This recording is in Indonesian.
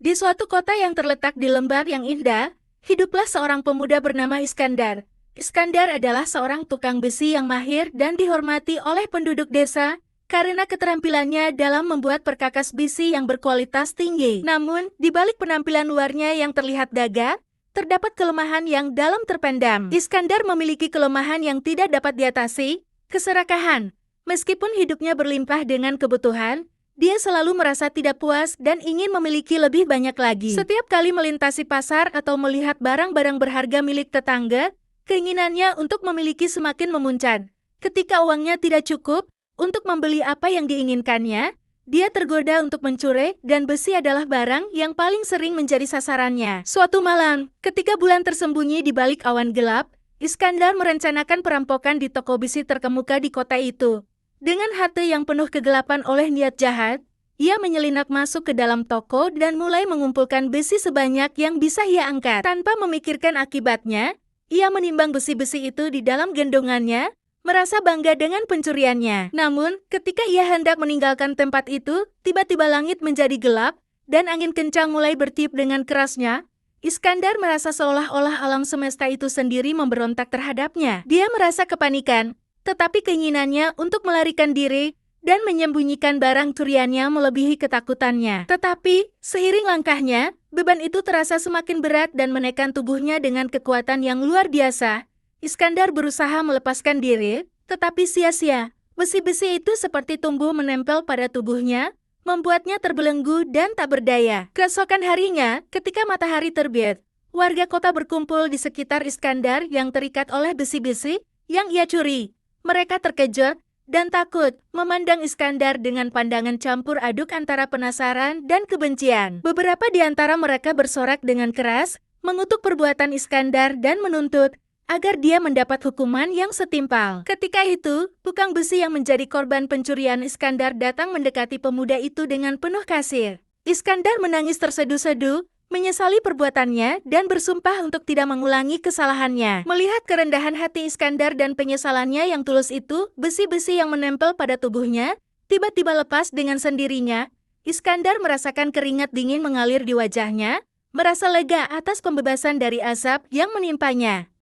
Di suatu kota yang terletak di lembah yang indah, hiduplah seorang pemuda bernama Iskandar. Iskandar adalah seorang tukang besi yang mahir dan dihormati oleh penduduk desa karena keterampilannya dalam membuat perkakas besi yang berkualitas tinggi. Namun, di balik penampilan luarnya yang terlihat gagah, terdapat kelemahan yang dalam terpendam. Iskandar memiliki kelemahan yang tidak dapat diatasi, keserakahan. Meskipun hidupnya berlimpah dengan kebutuhan, dia selalu merasa tidak puas dan ingin memiliki lebih banyak lagi. Setiap kali melintasi pasar atau melihat barang-barang berharga milik tetangga, keinginannya untuk memiliki semakin memuncak. Ketika uangnya tidak cukup untuk membeli apa yang diinginkannya, dia tergoda untuk mencuri dan besi adalah barang yang paling sering menjadi sasarannya. Suatu malam, ketika bulan tersembunyi di balik awan gelap, Iskandar merencanakan perampokan di toko besi terkemuka di kota itu. Dengan hati yang penuh kegelapan oleh niat jahat, ia menyelinap masuk ke dalam toko dan mulai mengumpulkan besi sebanyak yang bisa ia angkat. Tanpa memikirkan akibatnya, ia menimbang besi-besi itu di dalam gendongannya, merasa bangga dengan pencuriannya. Namun, ketika ia hendak meninggalkan tempat itu, tiba-tiba langit menjadi gelap, dan angin kencang mulai bertiup dengan kerasnya. Iskandar merasa seolah-olah alam semesta itu sendiri memberontak terhadapnya. Dia merasa kepanikan. Tetapi keinginannya untuk melarikan diri dan menyembunyikan barang curiannya melebihi ketakutannya. Tetapi, seiring langkahnya, beban itu terasa semakin berat dan menekan tubuhnya dengan kekuatan yang luar biasa. Iskandar berusaha melepaskan diri, tetapi sia-sia. Besi-besi itu seperti tumbuh menempel pada tubuhnya, membuatnya terbelenggu dan tak berdaya. Keesokan harinya, ketika matahari terbit, warga kota berkumpul di sekitar Iskandar yang terikat oleh besi-besi yang ia curi. Mereka terkejut dan takut memandang Iskandar dengan pandangan campur aduk antara penasaran dan kebencian. Beberapa di antara mereka bersorak dengan keras, mengutuk perbuatan Iskandar dan menuntut agar dia mendapat hukuman yang setimpal. Ketika itu, tukang besi yang menjadi korban pencurian Iskandar datang mendekati pemuda itu dengan penuh kasih. Iskandar menangis terseduh-seduh, menyesali perbuatannya dan bersumpah untuk tidak mengulangi kesalahannya. Melihat kerendahan hati Iskandar dan penyesalannya yang tulus itu, besi-besi yang menempel pada tubuhnya tiba-tiba lepas dengan sendirinya. Iskandar merasakan keringat dingin mengalir di wajahnya, merasa lega atas pembebasan dari azab yang menimpanya.